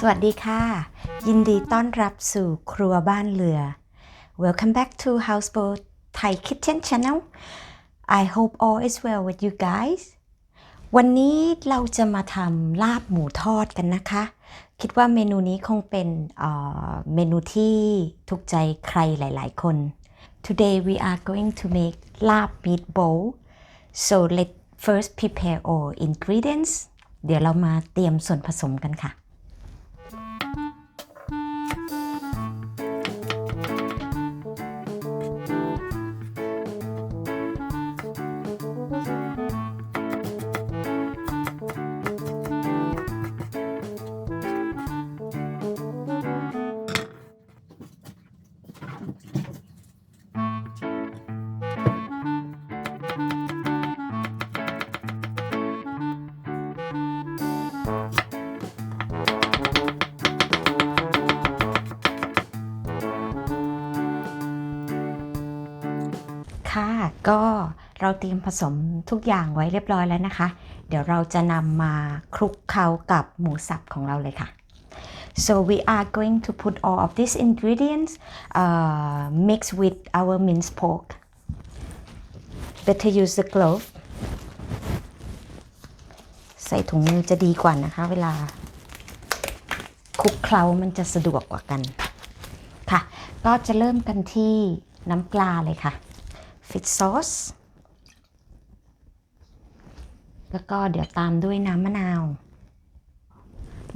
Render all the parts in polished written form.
สวัสดีค่ะยินดีต้อนรับสู่ครัวบ้านเรือ Welcome back to Houseboat Thai Kitchen Channel I hope all is well with you guys วันนี้เราจะมาทำลาบหมูทอดกันนะคะคิดว่าเมนูนี้คงเป็นเมนูที่ถูกใจใครหลายๆคน Today we are going to make ลาบ meat bowl so let's first prepare all ingredients เดี๋ยวเรามาเตรียมส่วนผสมกันค่ะค่ะก็เราเตรียมผสมทุกอย่างไว้เรียบร้อยแล้วนะคะเดี๋ยวเราจะนำมาคลุกเคล้ากับหมูสับของเราเลยค่ะ so we are going to put all of these ingredients mix with our minced pork better use the glove ใส่ถุงมือจะดีกว่านะคะเวลาคลุกเคล้ามันจะสะดวกกว่ากันค่ะก็จะเริ่มกันที่น้ำปลาเลยค่ะfish sauce แล้วก็เดี๋ยวตามด้วยน้ำมะนาว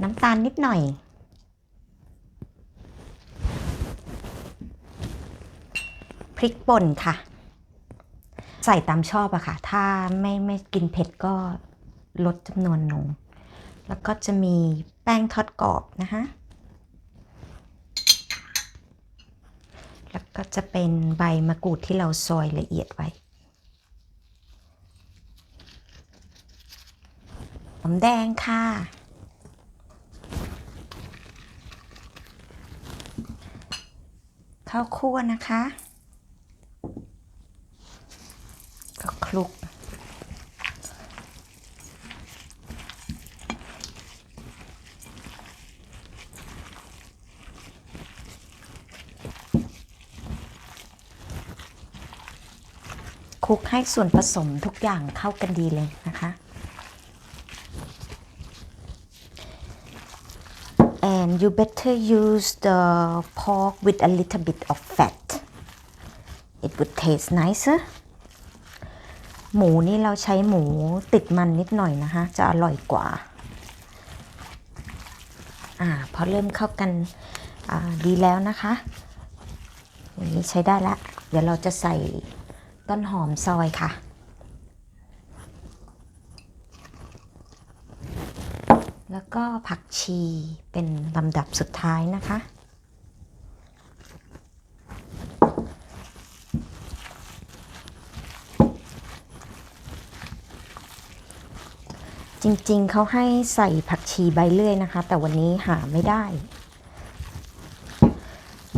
น้ำตาลนิดหน่อยพริกป่นค่ะใส่ตามชอบอะค่ะถ้าไม่กินเผ็ดก็ลดจำนวนลงแล้วก็จะมีแป้งทอดกรอบนะคะแล้วก็จะเป็นใบมะกรูดที่เราซอยละเอียดไว้หอมแดงค่ะข้าวคั่วนะคะก็คลุกคลุกให้ส่วนผสมทุกอย่างเข้ากันดีเลยนะคะ and you better use the pork with a little bit of fat it would taste nicer หมูนี่เราใช้หมูติดมันนิดหน่อยนะคะจะอร่อยกว่าพอเริ่มเข้ากันดีแล้วนะคะอย่างนี้ใช้ได้แล้วเดี๋ยวเราจะใส่ต้นหอมซอยค่ะแล้วก็ผักชีเป็นลำดับสุดท้ายนะคะจริงๆเขาให้ใส่ผักชีใบเลื่อยนะคะแต่วันนี้หาไม่ได้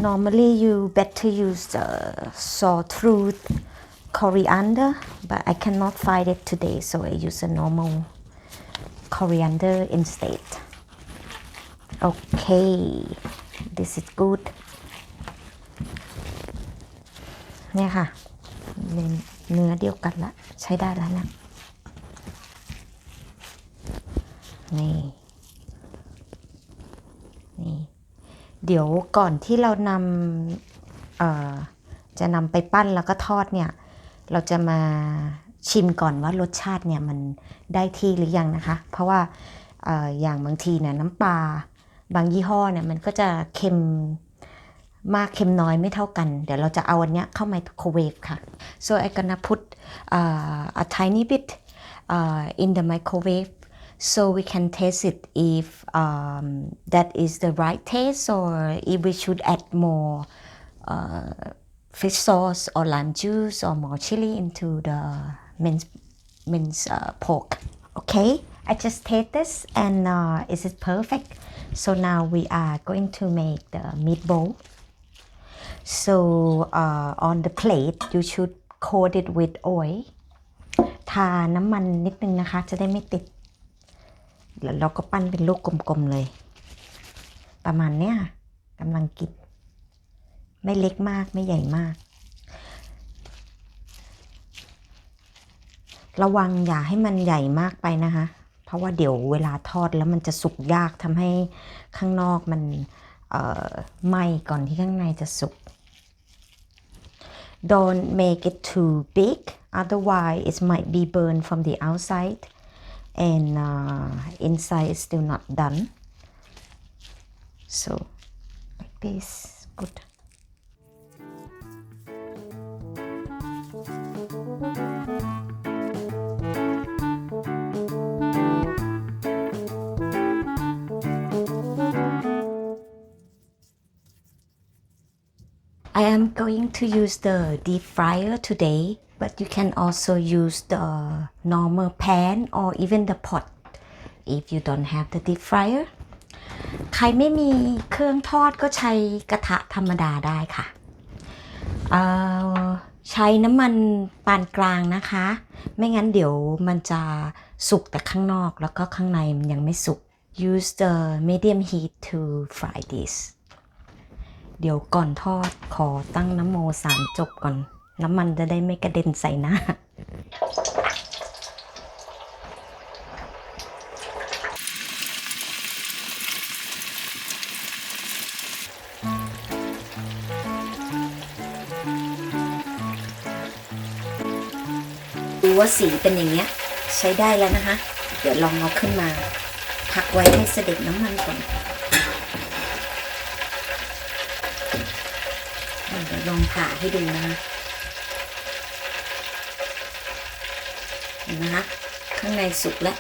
Normally you better use sawtooth coriander but I cannot find it today so I use a normal coriander instead okay this is good เนี่ยค่ะเนื้อเดียวกันละใช้ได้แล้วนะนี่เดี๋ยวก่อนที่เราจะนำไปปั้นแล้วก็ทอดเนี่ยเราจะมาชิมก่อนว่ารสชาติเนี่ยมันได้ที่หรือยังนะคะเพราะว่าอย่างบางทีเนี่ยน้ำปลาบางยี่ห้อเนี่ยมันก็จะเค็มมากเค็มน้อยไม่เท่ากันเดี๋ยวเราจะเอาอันเนี้ยเข้าไมโครเวฟค่ะ so I gonna put a tiny bit in the microwave so we can taste it if that is the right taste or if we should add more fish sauce or lime juice or more chili into the minced pork okay I just taste this and is it perfect so now we are going to make the meat bowl so on the plate you should coat it with oil ทาน้ำมันนิดนึงนะคะจะได้ไม่ติดแล้วเราก็ปั้นเป็นลูกกลมๆเลย ประมาณเนี้ยกำลังกินไม่เล็กมากไม่ใหญ่มากระวังอย่าให้มันใหญ่มากไปนะคะเพราะว่าเดี๋ยวเวลาทอดแล้วมันจะสุกยากทำให้ข้างนอกมันไหม้ก่อนที่ข้างในจะสุก Don't make it too big otherwise it might be burned from the outside and inside is still not done so like this good I am going to use the deep fryer today, but you can also use the normal pan or even the pot if you don't have the deep fryer. ใครไม่มีเครื่องทอดก็ใช้กระทะธรรมดาได้ค่ะใช้น้ำมันปานกลางนะคะไม่งั้นเดี๋ยวมันจะสุกแต่ข้างนอกแล้วก็ข้างในมันยังไม่สุก Use the medium heat to fry this เดี๋ยวก่อนทอดขอตั้งนะโม3จบก่อนน้ำมันจะได้ไม่กระเด็นใส่หน้าดูว่าสีเป็นอย่างเงี้ยใช้ได้แล้วนะคะเดี๋ยวลองเอาขึ้นมาพักไว้ให้เสด็จน้ำมันก่อนเดี๋ยวลองผ่าให้ดูนะคะเห็นไหมคะข้างในสุกแล้ว